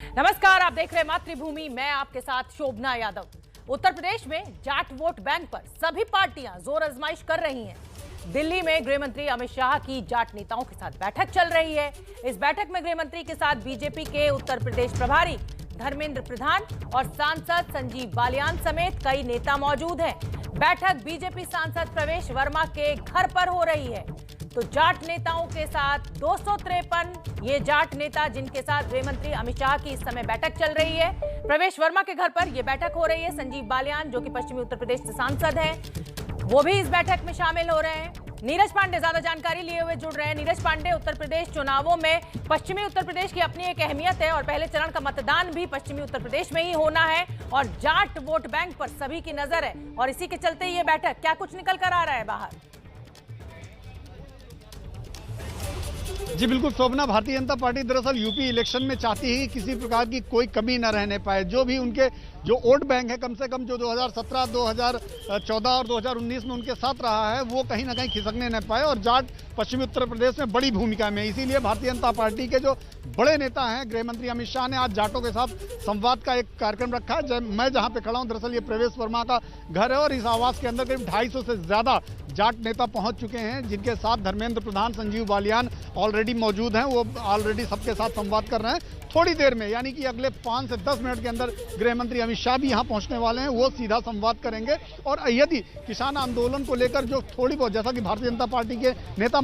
नमस्कार, आप देख रहे हैं मातृभूमि। मैं आपके साथ शोभना यादव। उत्तर प्रदेश में जाट वोट बैंक पर सभी पार्टियां जोर आजमाइश कर रही हैं। दिल्ली में गृह मंत्री अमित शाह की जाट नेताओं के साथ बैठक चल रही है। इस बैठक में गृह मंत्री के साथ बीजेपी के उत्तर प्रदेश प्रभारी धर्मेंद्र प्रधान और सांसद संजीव बालियान समेत कई नेता मौजूद हैं। बैठक बीजेपी सांसद प्रवेश वर्मा के घर पर हो रही है। तो जाट नेताओं के साथ 253 ये जाट नेता जिनके साथ गृह मंत्री अमित शाह की इस समय बैठक चल रही है। प्रवेश वर्मा के घर पर यह बैठक हो रही है। संजीव बालियान जो कि पश्चिमी उत्तर प्रदेश से सांसद हैं, वो भी इस बैठक में शामिल हो रहे हैं। नीरज पांडे ज्यादा जानकारी लिए हुए जुड़ रहे हैं। नीरज पांडे, उत्तर प्रदेश चुनावों में पश्चिमी उत्तर प्रदेश की अपनी एक अहमियत है और पहले चरण का मतदान भी पश्चिमी उत्तर प्रदेश में ही होना है और जाट वोट बैंक पर सभी की नजर है और इसी के चलते ये बैठक, क्या कुछ निकल कर आ रहा है बाहर? जी बिल्कुल शोभना, भारतीय जनता पार्टी दरअसल यूपी इलेक्शन में चाहती है कि किसी प्रकार की कोई कमी न रहने पाए। जो भी उनके जो वोट बैंक है, कम से कम जो 2017, 2014 और 2019 में उनके साथ रहा है, वो कहीं ना कहीं खिसकने न पाए। और जाट पश्चिमी उत्तर प्रदेश में बड़ी भूमिका में, इसीलिए भारतीय जनता पार्टी के जो बड़े नेता हैं गृह मंत्री अमित शाह ने आज जाटों के साथ संवाद का एक कार्यक्रम रखा है। मैं जहां पे खड़ा हूं, दरअसल ये प्रवेश वर्मा का घर है और इस आवास के अंदर करीब 250 से ज्यादा जाट नेता पहुंच चुके हैं, जिनके साथ धर्मेंद्र प्रधान, संजीव बालियान ऑलरेडी मौजूद हैं। वो ऑलरेडी सबके साथ संवाद कर रहे हैं। थोड़ी देर में, यानी कि अगले 5 से 10 मिनट के अंदर गृह मंत्री अमित शाह भी यहां पहुंचने वाले हैं। वो सीधा संवाद करेंगे और यदि किसान आंदोलन को लेकर जो थोड़ी बहुत, जैसा कि भारतीय जनता पार्टी के नेता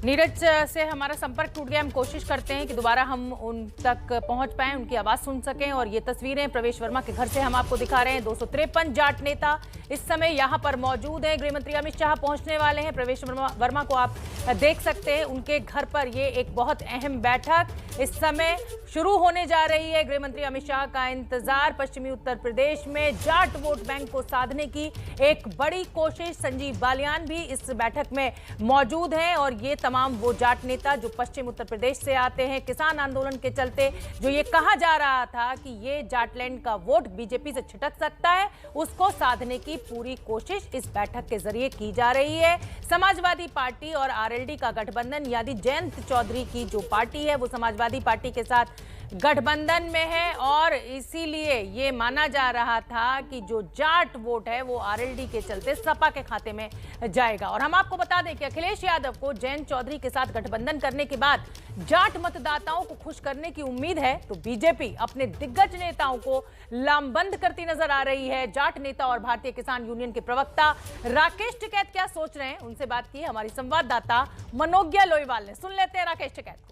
नीरज से हमारा संपर्क टूट गया। हम कोशिश करते हैं कि दोबारा हम उन तक पहुंच पाएं, उनकी आवाज सुन सकें। और ये तस्वीरें प्रवेश वर्मा के घर से हम आपको दिखा रहे हैं। 253 जाट नेता इस समय यहां पर मौजूद हैं। गृह मंत्री अमित शाह पहुंचने वाले हैं। प्रवेश वर्मा को आप देख सकते हैं उनके घर पर। ये एक बहुत अहम बैठक इस समय शुरू होने जा रही है। गृह मंत्री अमित शाह का इंतजार पश्चिमी उत्तर प्रदेश में जाट वोट बैंक को साधने की एक बड़ी कोशिश। संजीव बालियान भी इस बैठक में मौजूद हैं और ये तमाम वो जाट नेता जो पश्चिम उत्तर प्रदेश से आते हैं। किसान आंदोलन के चलते जो ये कहा जा रहा था कि ये जाटलैंड का वोट बीजेपी से छिटक सकता है, उसको साधने की पूरी कोशिश इस बैठक के जरिए की जा रही है। समाजवादी पार्टी और आरएलडी का गठबंधन, यानी जयंत चौधरी की जो पार्टी है वो समाजवादी पार्टी के साथ गठबंधन में है और इसीलिए ये माना जा रहा था कि जो जाट वोट है वो आरएलडी के चलते सपा के खाते में जाएगा। और हम आपको बता दें कि अखिलेश यादव को जयंत चौधरी के साथ गठबंधन करने के बाद जाट मतदाताओं को खुश करने की उम्मीद है, तो बीजेपी अपने दिग्गज नेताओं को लामबंद करती नजर आ रही है। जाट नेता और भारतीय किसान यूनियन के प्रवक्ता राकेश टिकैत क्या सोच रहे हैं, उनसे बात की हमारी संवाददाता मनोज्ञा लोईवाल ने। सुन लेते हैं राकेश टिकैत को।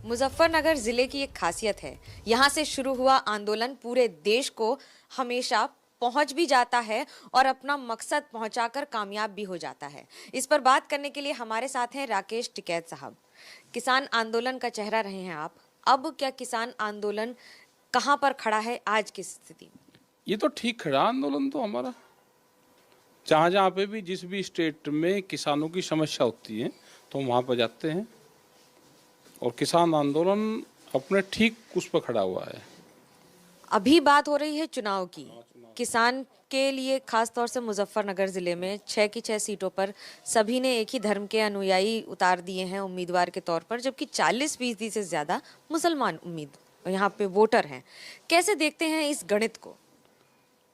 मुजफ्फरनगर जिले की एक खासियत है, यहाँ से शुरू हुआ आंदोलन पूरे देश को हमेशा पहुंच भी जाता है और अपना मकसद पहुंचाकर कामयाब भी हो जाता है। इस पर बात करने के लिए हमारे साथ हैं राकेश टिकैत साहब। किसान आंदोलन का चेहरा रहे हैं आप। अब क्या किसान आंदोलन कहाँ पर खड़ा है आज की स्थिति? ये तो ठीक खड़ा आंदोलन तो हमारा, जहाँ पे भी जिस भी स्टेट में किसानों की समस्या होती है तो वहाँ पर जाते हैं और किसान आंदोलन अपने ठीक उस पर खड़ा हुआ है। अभी बात हो रही है चुनाव की। किसान के लिए खास तौर से मुजफ्फरनगर जिले में 6 की 6 सीटों पर सभी ने एक ही धर्म के अनुयायी उतार दिए हैं उम्मीदवार के तौर पर, जबकि 40% से ज्यादा मुसलमान यहाँ पे वोटर हैं। कैसे देखते हैं इस गणित को?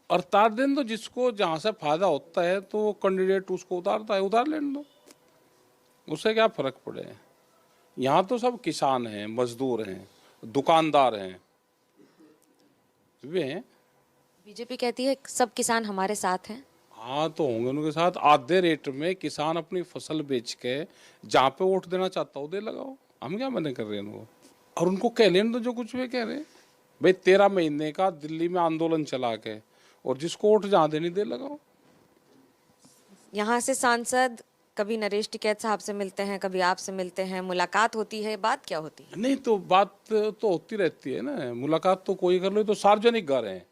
और तार दिन तो जिसको जहाँ से फायदा होता है तो वो कैंडिडेट उसको उतारता है, उतार लेने दो, उससे क्या फर्क पड़े। यहाँ तो सब किसान हैं, मजदूर हैं, दुकानदार हैं, वे हैं। बीजेपी कहती है सब किसान हमारे साथ हैं। हाँ तो होंगे उनके साथ। आधे रेट में किसान अपनी फसल बेच के जहाँ पे वोट देना चाहता हो दे लगाओ, हम क्या मना कर रहे हैं उनको। और उनको कह लेने दो जो कुछ वे कह रहे हैं। भाई 13 महीने का दिल्ली में आंदोलन चला के और जिसको वोट जहाँ देनी दे लगाओ। यहाँ से सांसद कभी नरेश टिकैत साहब से मिलते हैं, कभी आपसे मिलते हैं, मुलाकात होती है, बात क्या होती है? नहीं तो बात तो होती रहती है ना, मुलाकात तो कोई कर लो, तो सार्वजनिक घर हैं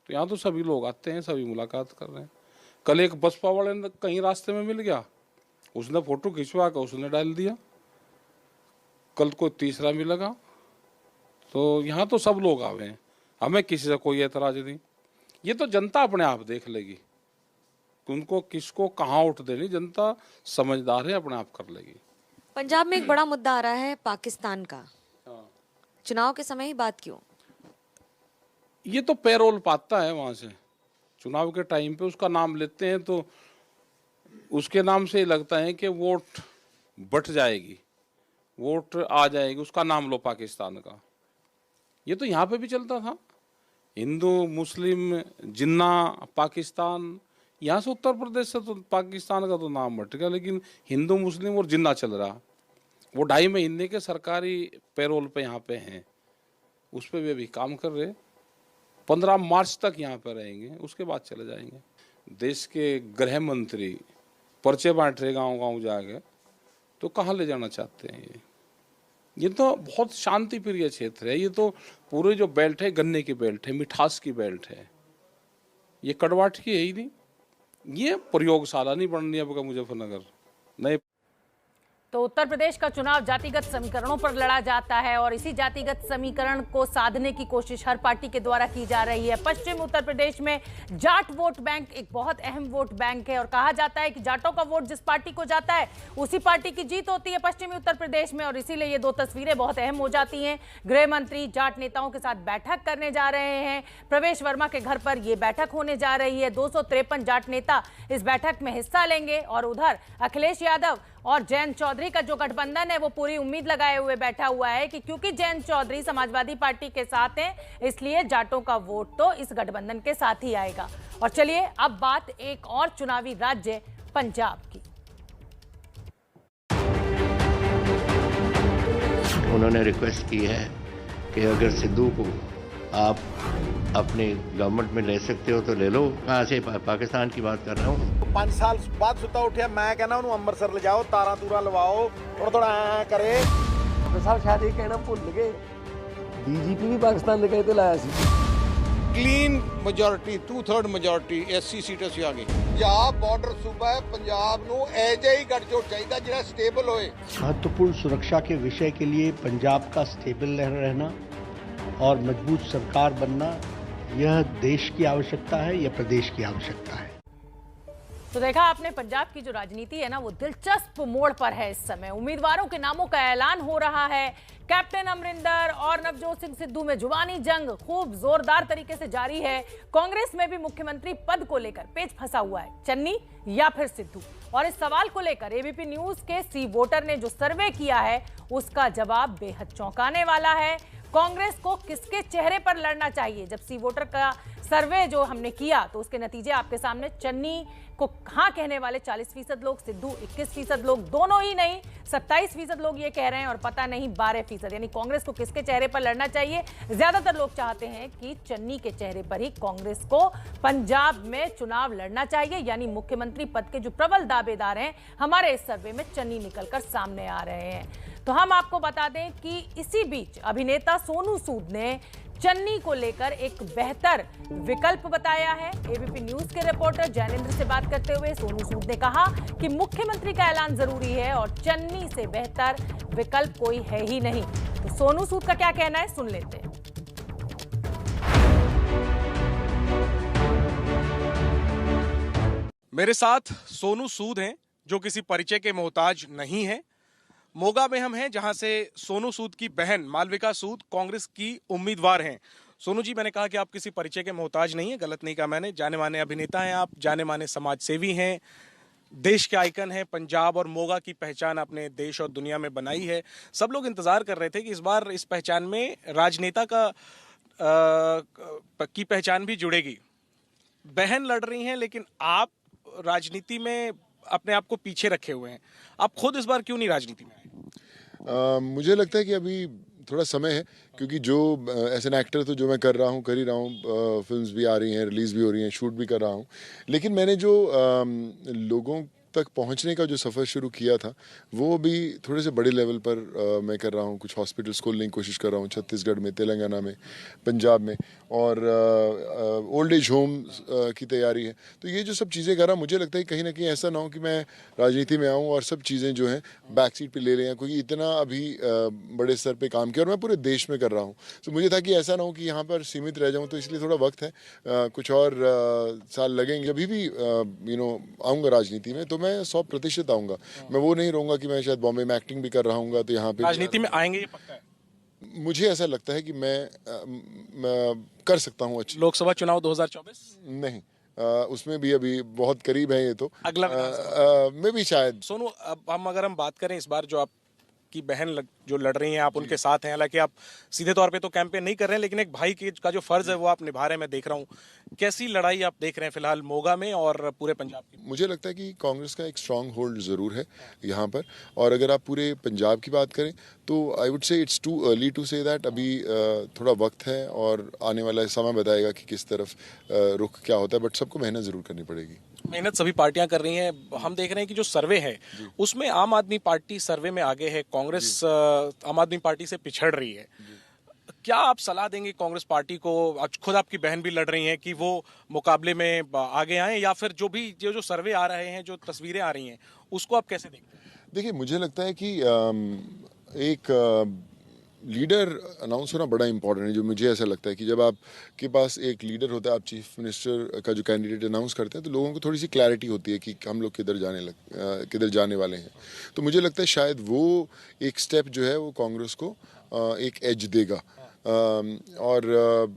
तो यहाँ तो सभी लोग आते हैं, सभी मुलाकात कर रहे हैं। कल एक बसपा वाले ने कहीं रास्ते में मिल गया, उसने फोटो खिंचवा कर उसने डाल दिया। कल को तीसरा मिलेगा, तो यहाँ तो सब लोग आवे हैं, हमें किसी से कोई एतराज नहीं। ये तो जनता अपने आप देख लेगी उनको किसको कहाँ वोट देनी, जनता समझदार है, अपने आप कर लेगी। पंजाब में एक बड़ा मुद्दा आ रहा है पाकिस्तान का। चुनाव के समय ही बात क्यों? ये तो पैरोल पाता है वहां से, चुनाव के टाइम पे उसका नाम लेते हैं तो उसके नाम से लगता है कि वोट बट जाएगी, वोट आ जाएगी, उसका नाम लो पाकिस्तान का। ये तो यहाँ पे भी चलता था, हिंदू मुस्लिम जिन्ना पाकिस्तान, यहाँ से उत्तर प्रदेश से तो पाकिस्तान का तो नाम हट गया, लेकिन हिंदू मुस्लिम और जिन्ना चल रहा। वो 2.5 महीने के सरकारी पैरोल पे यहाँ पे हैं, उस पर भी अभी काम कर रहे। 15 मार्च तक यहाँ पे रहेंगे, उसके बाद चले जाएंगे। देश के गृह मंत्री पर्चे बांट रहे गाँव गाँव जाके, तो कहाँ ले जाना चाहते हैं? ये तो बहुत शांति प्रिय क्षेत्र है। ये तो पूरे जो बेल्ट है गन्ने की बेल्ट है, मिठास की बेल्ट है, ये कड़वाहट की है ही नहीं। ये प्रयोगशाला नहीं बननी अब मुजफ्फरनगर नए। तो उत्तर प्रदेश का चुनाव जातिगत समीकरणों पर लड़ा जाता है और इसी जातिगत समीकरण को साधने की कोशिश हर पार्टी के द्वारा की जा रही है। पश्चिम उत्तर प्रदेश में जाट वोट बैंक एक बहुत अहम वोट बैंक है और कहा जाता है कि जाटों का वोट जिस पार्टी को जाता है उसी पार्टी की जीत होती है पश्चिमी उत्तर प्रदेश में। और इसीलिए ये दो तस्वीरें बहुत अहम हो जाती हैं। गृह मंत्री जाट नेताओं के साथ बैठक करने जा रहे हैं। प्रवेश वर्मा के घर पर यह बैठक होने जा रही है। 253 जाट नेता इस बैठक में हिस्सा लेंगे और उधर अखिलेश यादव और जयंत चौधरी का जो गठबंधन है वो पूरी उम्मीद लगाए हुए बैठा हुआ है कि क्योंकि जयंत चौधरी समाजवादी पार्टी के साथ हैं इसलिए जाटों का वोट तो इस गठबंधन के साथ ही आएगा। और चलिए अब बात एक और चुनावी राज्य पंजाब की। उन्होंने रिक्वेस्ट की है कि अगर सिद्धू को आप अपने गवर्नमेंट में ले सकते हो तो ले लो। कहाँ से पाकिस्तान की बात कर रहा हूँ। 5 साल बाद सुता उठा, मैं कहना उन्होंने अमृतसर ले जाओ, तारा तूरा लवाओ और थोड़ा करे। साहब शायद ये कहना भुल गए, डीजीपी भी पाकिस्तान ले गए तो लाया सी। क्लीन मेजोरिटी 2/3 मेजोरिटी एससी सीटां से आ गई। पंजाब बॉर्डर सूबा है, पंजाब नूं ऐजा ही गठजोड़ चाहिए जिहड़ा स्टेबल होए। महत्वपूर्ण सुरक्षा के विषय के लिए पंजाब का स्टेबल रहना और मजबूत सरकार बनना यह देश की आवश्यकता है, यह प्रदेश की आवश्यकता है। तो देखा आपने पंजाब की जो राजनीति है ना वो दिलचस्प मोड़ पर है। इस समय उम्मीदवारों के नामों का ऐलान हो रहा है। कैप्टन अमरिंदर और नवजोत सिंह सिद्धू में जुबानी जंग खूब जोरदार तरीके से जारी है। कांग्रेस में भी मुख्यमंत्री पद को लेकर पेच फंसा हुआ है, चन्नी या फिर सिद्धू। और इस सवाल को लेकर एबीपी न्यूज के सी वोटर ने जो सर्वे किया है उसका जवाब बेहद चौंकाने वाला है। कांग्रेस को किसके चेहरे पर लड़ना चाहिए? जब सी वोटर का सर्वे जो हमने किया तो उसके नतीजे आपके सामने। चन्नी को हाँ कहने वाले 40% लोग, सिद्धू 21% लोग, दोनों ही नहीं 27% लोग ये कह रहे हैं और पता नहीं 12%। यानी कांग्रेस को किसके चेहरे पर लड़ना चाहिए? ज्यादातर लोग चाहते हैं कि चन्नी के चेहरे पर ही कांग्रेस को पंजाब में चुनाव लड़ना चाहिए। यानी मुख्यमंत्री पद के जो प्रबल दावेदार हैं हमारे इस सर्वे में चन्नी निकलकर सामने आ रहे हैं। तो हम आपको बता दें कि इसी बीच अभिनेता सोनू सूद ने चन्नी को लेकर एक बेहतर विकल्प बताया है। एबीपी न्यूज के रिपोर्टर जैनेंद्र से बात करते हुए सोनू सूद ने कहा कि मुख्यमंत्री का ऐलान जरूरी है और चन्नी से बेहतर विकल्प कोई है ही नहीं। तो सोनू सूद का क्या कहना है सुन लेते हैं। मेरे साथ सोनू सूद हैं जो किसी परिचय के मोहताज नहीं है। मोगा में हम हैं जहां से सोनू सूद की बहन मालविका सूद कांग्रेस की उम्मीदवार हैं। सोनू जी, मैंने कहा कि आप किसी परिचय के मोहताज नहीं है, गलत नहीं कहा मैंने। जाने माने अभिनेता हैं आप, जाने माने समाज सेवी हैं, देश के आइकन हैं। पंजाब और मोगा की पहचान आपने देश और दुनिया में बनाई है। सब लोग इंतजार कर रहे थे कि इस बार इस पहचान में राजनेता की पहचान भी जुड़ेगी। बहन लड़ रही हैं लेकिन आप राजनीति में अपने आप को पीछे रखे हुए हैं। आप खुद इस बार क्यों नहीं राजनीति में आए? मुझे लगता है कि अभी थोड़ा समय है, क्योंकि जो एज एन एक्टर तो जो मैं कर रहा हूँ, फिल्म्स भी आ रही हैं, रिलीज भी हो रही हैं, शूट भी कर रहा हूँ। लेकिन मैंने जो लोगों तक पहुंचने का जो सफ़र शुरू किया था वो भी थोड़े से बड़े लेवल पर मैं कर रहा हूं। कुछ हॉस्पिटल्स खोलने की कोशिश कर रहा हूं छत्तीसगढ़ में, तेलंगाना में, पंजाब में, और ओल्ड एज होम की तैयारी है। तो ये जो सब चीज़ें कर रहा हूं, मुझे लगता है कहीं ना कहीं ऐसा ना हो कि मैं राजनीति में आऊँ और सब चीज़ें जो हैं बैक सीट पर ले लें, क्योंकि इतना अभी बड़े स्तर पर काम किया और मैं पूरे देश में कर रहा हूँ। तो मुझे था कि ऐसा ना हो कि यहाँ पर सीमित रह जाऊँ, तो इसलिए थोड़ा वक्त है, कुछ और साल लगेंगे। अभी भी आऊँगा राजनीति में, तो मैं मैं 100% आऊँगा। मैं वो नहीं रहूँगा कि मैं शायद बॉम्बे में एक्टिंग भी कर रहा हूँ तो यहाँ पे राजनीति में आएंगे, ये पक्का है? मुझे ऐसा लगता है कि मैं कर सकता हूँ अच्छी। लोकसभा चुनाव 2024 नहीं, उसमें भी अभी बहुत करीब है ये तो। अगला मैं भी शायद। सोनू, अब अगर हम बात करें इस बार जो आपकी बहन जो लड़ रही हैं, आप उनके साथ हैं, हालांकि आप सीधे तौर पे तो कैंपेन नहीं कर रहे हैं, लेकिन एक भाई का जो फर्ज है वो आप निभा रहे हैं, मैं देख रहा हूँ। कैसी लड़ाई आप देख रहे हैं फिलहाल मोगा में और पूरे पंजाब की? मुझे लगता है कि कांग्रेस का एक स्ट्रांग होल्ड ज़रूर है यहाँ पर, और अगर आप पूरे पंजाब की बात करें तो I would say it's too early to say that. अभी थोड़ा वक्त है और आने वाला समय बताएगा कि किस तरफ रुख क्या होता है, बट सबको मेहनत ज़रूर करनी पड़ेगी। मेहनत सभी पार्टियां कर रही हैं। हम देख रहे हैं कि जो सर्वे है उसमें आम आदमी पार्टी सर्वे में आगे है, कांग्रेस आम आदमी पार्टी से पिछड़ रही है। क्या आप सलाह देंगे कांग्रेस पार्टी को? आज खुद आपकी बहन भी लड़ रही हैं कि वो मुकाबले में आगे आए, या फिर जो सर्वे आ रहे हैं, जो तस्वीरें आ रही हैं, उसको आप कैसे देखते हैं? देखिए, मुझे लगता है कि एक लीडर अनाउंस होना बड़ा इंपॉर्टेंट है। जो मुझे ऐसा लगता है कि जब आपके पास एक लीडर होता है, आप चीफ मिनिस्टर का जो कैंडिडेट अनाउंस करते हैं, तो लोगों को थोड़ी सी क्लैरिटी होती है कि हम लोग किधर जाने वाले हैं। तो मुझे लगता है शायद वो एक स्टेप जो है वो कांग्रेस को एक एज देगा। और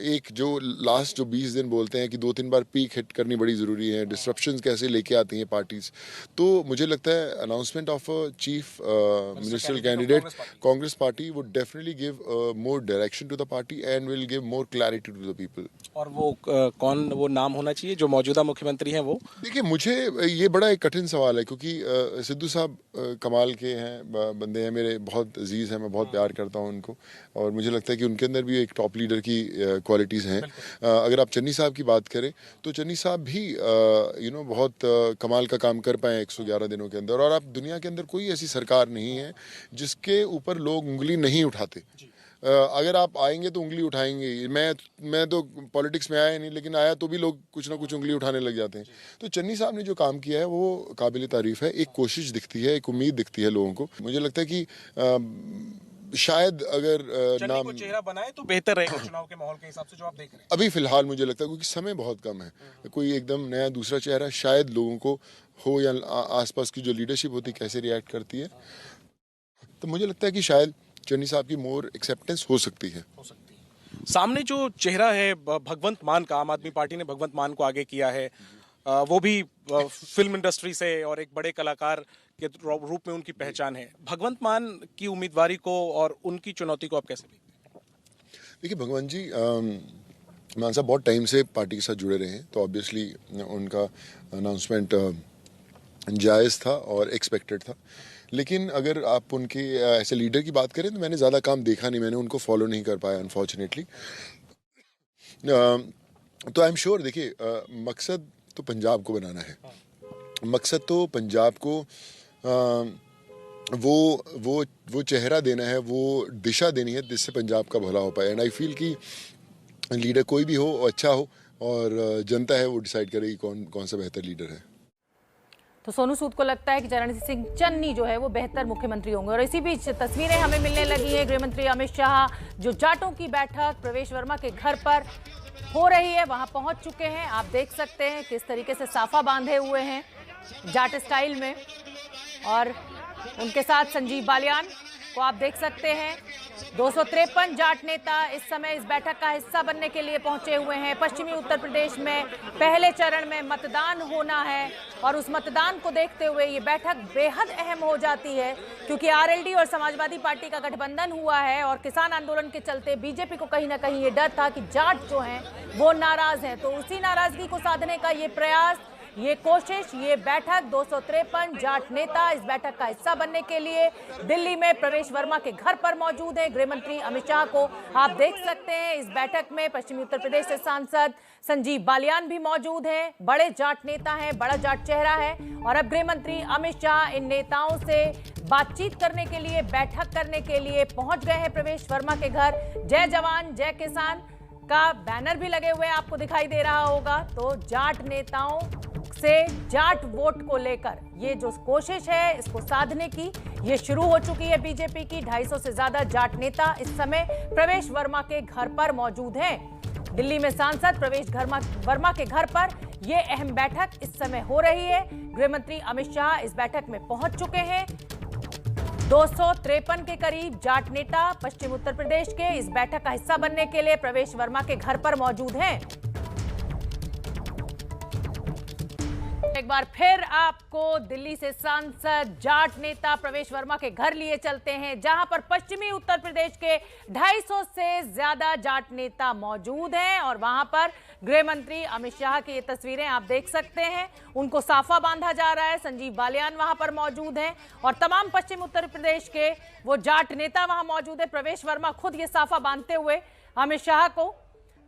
एक जो लास्ट जो 20 दिन बोलते हैं कि 2-3 बार पीक हिट करनी बड़ी ज़रूरी है, डिस्ट्रप्शंस कैसे लेके आती हैं पार्टीज, तो मुझे लगता है announcement of a chief ministerial candidate Congress party would definitely give more direction to the party and will give more clarity to the people. और वो कौन वो नाम होना चाहिए जो मौजूदा मुख्यमंत्री हैं वो? देखिए, मुझे ये बड़ा एक कठिन सवाल है, क्योंकि सिद्धू साहब कमाल के हैं, बंदे हैं, मेरे बहुत अजीज़ हैं, मैं बहुत प्यार करता हूँ उनको, और मुझे लगता है कि उनके अंदर भी एक टॉप लीडर की क्वालिटीज़ हैं। अगर आप चन्नी साहब की बात करें तो चन्नी साहब भी बहुत कमाल का काम कर पाए 111 दिनों के अंदर, और आप दुनिया के अंदर कोई ऐसी सरकार नहीं है जिसके ऊपर लोग उंगली नहीं उठाते। अगर आप आएंगे तो उंगली उठाएंगे। मैं तो पॉलिटिक्स में आया नहीं, लेकिन आया तो भी लोग कुछ ना कुछ उंगली उठाने लग जाते हैं। तो चन्नी साहब ने जो काम किया है वो काबिल तारीफ है। एक कोशिश दिखती है, एक उम्मीद दिखती है लोगों को। मुझे लगता है कि शायद अगर नाम को चेहरा बनाए तो बेहतर रहेगा चुनाव के माहौल के हिसाब से जो आप देख रहे हैं। अभी फिलहाल मुझे लगता है, क्योंकि समय बहुत कम है, कोई एकदम नया दूसरा चेहरा शायद लोगों को हो, या आसपास की जो लीडरशिप होती कैसे रिएक्ट करती है, तो मुझे लगता है कि शायद चन्नी साहब की मोर एक्सेप्टेंस हो सकती है। सामने जो चेहरा है भगवंत मान का, आम आदमी पार्टी ने भगवंत मान को आगे किया है, वो भी फिल्म इंडस्ट्री से और एक बड़े कलाकार के रूप में उनकी पहचान है। भगवंत मान की उम्मीदवारी को और उनकी चुनौती को आप कैसे देखते हैं? देखिए, भगवंत जी मान साहब बहुत टाइम से पार्टी के साथ जुड़े रहे हैं, तो ऑब्वियसली उनका अनाउंसमेंट जायज़ था और एक्सपेक्टेड था। लेकिन अगर आप उनके ऐसे लीडर की बात करें तो मैंने ज़्यादा काम देखा नहीं, मैंने उनको फॉलो नहीं कर पाया अनफॉर्चुनेटली। तो आई एम श्योर, देखिए, मकसद तो पंजाब को बनाना है, मकसद तो पंजाब को वो चेहरा देना है, वो दिशा देनी है जिससे पंजाब का भला हो पाए। एंड आई फील कि लीडर कोई भी हो अच्छा हो, और जनता है वो डिसाइड करेगी कौन सा बेहतर लीडर है। तो सोनू सूद को लगता है कि चरणजीत सिंह चन्नी जो है वो बेहतर मुख्यमंत्री होंगे। और इसी बीच तस्वीरें हमें मिलने लगी है गृह मंत्री अमित शाह जो जाटों की बैठक प्रवेश वर्मा के घर पर हो रही है वहां पहुंच चुके हैं। आप देख सकते हैं किस तरीके से साफा बांधे हुए हैं जाट स्टाइल में, और उनके साथ संजीव बालियान को आप देख सकते हैं। 253 जाट नेता इस समय इस बैठक का हिस्सा बनने के लिए पहुंचे हुए हैं। पश्चिमी उत्तर प्रदेश में पहले चरण में मतदान होना है, और उस मतदान को देखते हुए ये बैठक बेहद अहम हो जाती है, क्योंकि आरएलडी और समाजवादी पार्टी का गठबंधन हुआ है, और किसान आंदोलन के चलते बीजेपी को कहीं ना कहीं ये डर था कि जाट जो हैं वो नाराज हैं। तो उसी नाराजगी को साधने का ये प्रयास, ये कोशिश, ये बैठक 253 जाट नेता इस बैठक का हिस्सा बनने के लिए दिल्ली में प्रवेश वर्मा के घर पर मौजूद हैं। गृह मंत्री अमित शाह को आप देख सकते हैं इस बैठक में पश्चिमी उत्तर प्रदेश से सांसद संजीव बालियान भी मौजूद हैं। बड़े जाट नेता हैं, बड़ा जाट चेहरा है, और अब गृह मंत्री अमित शाह इन नेताओं से बातचीत करने के लिए, बैठक करने के लिए पहुंच गए हैं प्रवेश वर्मा के घर। जय जवान जय किसान का बैनर भी लगे हुए आपको दिखाई दे रहा होगा। तो जाट नेताओं से जाट वोट को लेकर ये जो कोशिश है इसको साधने की ये शुरू हो चुकी है बीजेपी की। 250 से ज्यादा जाट नेता इस समय प्रवेश वर्मा के घर पर मौजूद हैं। दिल्ली में सांसद प्रवेश वर्मा के घर पर ये अहम बैठक इस समय हो रही है। गृह मंत्री अमित शाह इस बैठक में पहुंच चुके हैं। 253 के करीब जाट नेता पश्चिम उत्तर प्रदेश के इस बैठक का हिस्सा बनने के लिए प्रवेश वर्मा के घर पर मौजूद हैं। एक बार फिर आपको दिल्ली से सांसद जाट नेता प्रवेश वर्मा के घर लिए चलते हैं, जहां पर पश्चिमी उत्तर प्रदेश के 250 से ज्यादा जाट नेता मौजूद हैं और वहां पर गृह मंत्री अमित शाह की ये तस्वीरें आप देख सकते हैं। उनको साफा बांधा जा रहा है। संजीव बालियान वहां पर मौजूद हैं और तमाम पश्चिम उत्तर प्रदेश के वो जाट नेता वहां मौजूद है। प्रवेश वर्मा खुद ये साफा बांधते हुए अमित शाह को,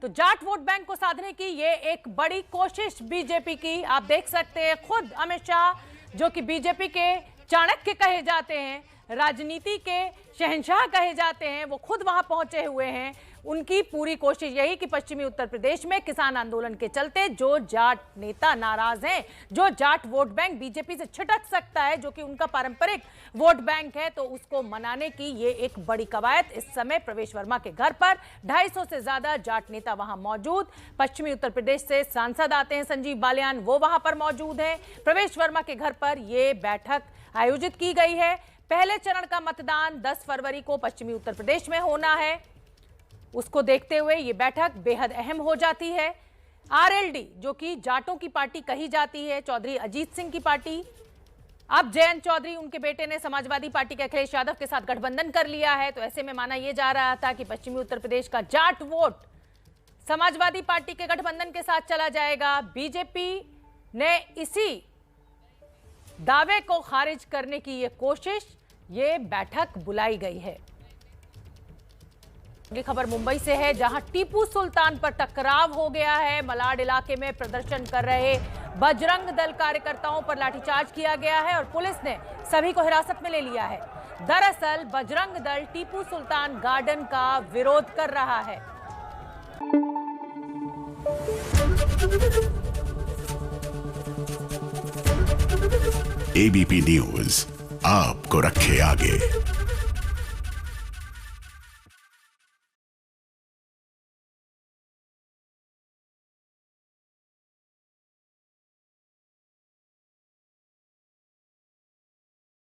तो जाट वोट बैंक को साधने की ये एक बड़ी कोशिश बीजेपी की आप देख सकते हैं। खुद अमित शाह जो कि बीजेपी के चाणक्य कहे जाते हैं, राजनीति के शहंशाह कहे जाते हैं, वो खुद वहां पहुंचे हुए हैं। उनकी पूरी कोशिश यही कि पश्चिमी उत्तर प्रदेश में किसान आंदोलन के चलते जो जाट नेता नाराज हैं, जो जाट वोट बैंक बीजेपी से छिटक सकता है, जो कि उनका पारंपरिक वोट बैंक है, तो उसको मनाने की ये एक बड़ी कवायद इस समय प्रवेश वर्मा के घर पर 250 से ज्यादा जाट नेता वहां मौजूद। पश्चिमी उत्तर प्रदेश से सांसद आते हैं संजीव बालियान, वो वहां पर मौजूद हैं। प्रवेश वर्मा के घर पर यह बैठक आयोजित की गई है। पहले चरण का मतदान 10 फरवरी को पश्चिमी उत्तर प्रदेश में होना है। उसको देखते हुए ये बैठक बेहद अहम हो जाती है। आरएलडी जो कि जाटों की पार्टी कही जाती है, चौधरी अजीत सिंह की पार्टी, अब जयंत चौधरी उनके बेटे ने समाजवादी पार्टी के अखिलेश यादव के साथ गठबंधन कर लिया है। तो ऐसे में माना यह जा रहा था कि पश्चिमी उत्तर प्रदेश का जाट वोट समाजवादी पार्टी के गठबंधन के साथ चला जाएगा। बीजेपी ने इसी दावे को खारिज करने की ये कोशिश, ये बैठक बुलाई गई है। अगली खबर मुंबई से है, जहां टीपू सुल्तान पर टकराव हो गया है। मलाड इलाके में प्रदर्शन कर रहे बजरंग दल कार्यकर्ताओं पर लाठीचार्ज किया गया है और पुलिस ने सभी को हिरासत में ले लिया है। दरअसल बजरंग दल टीपू सुल्तान गार्डन का विरोध कर रहा है। एबीपी न्यूज आपको रखे आगे।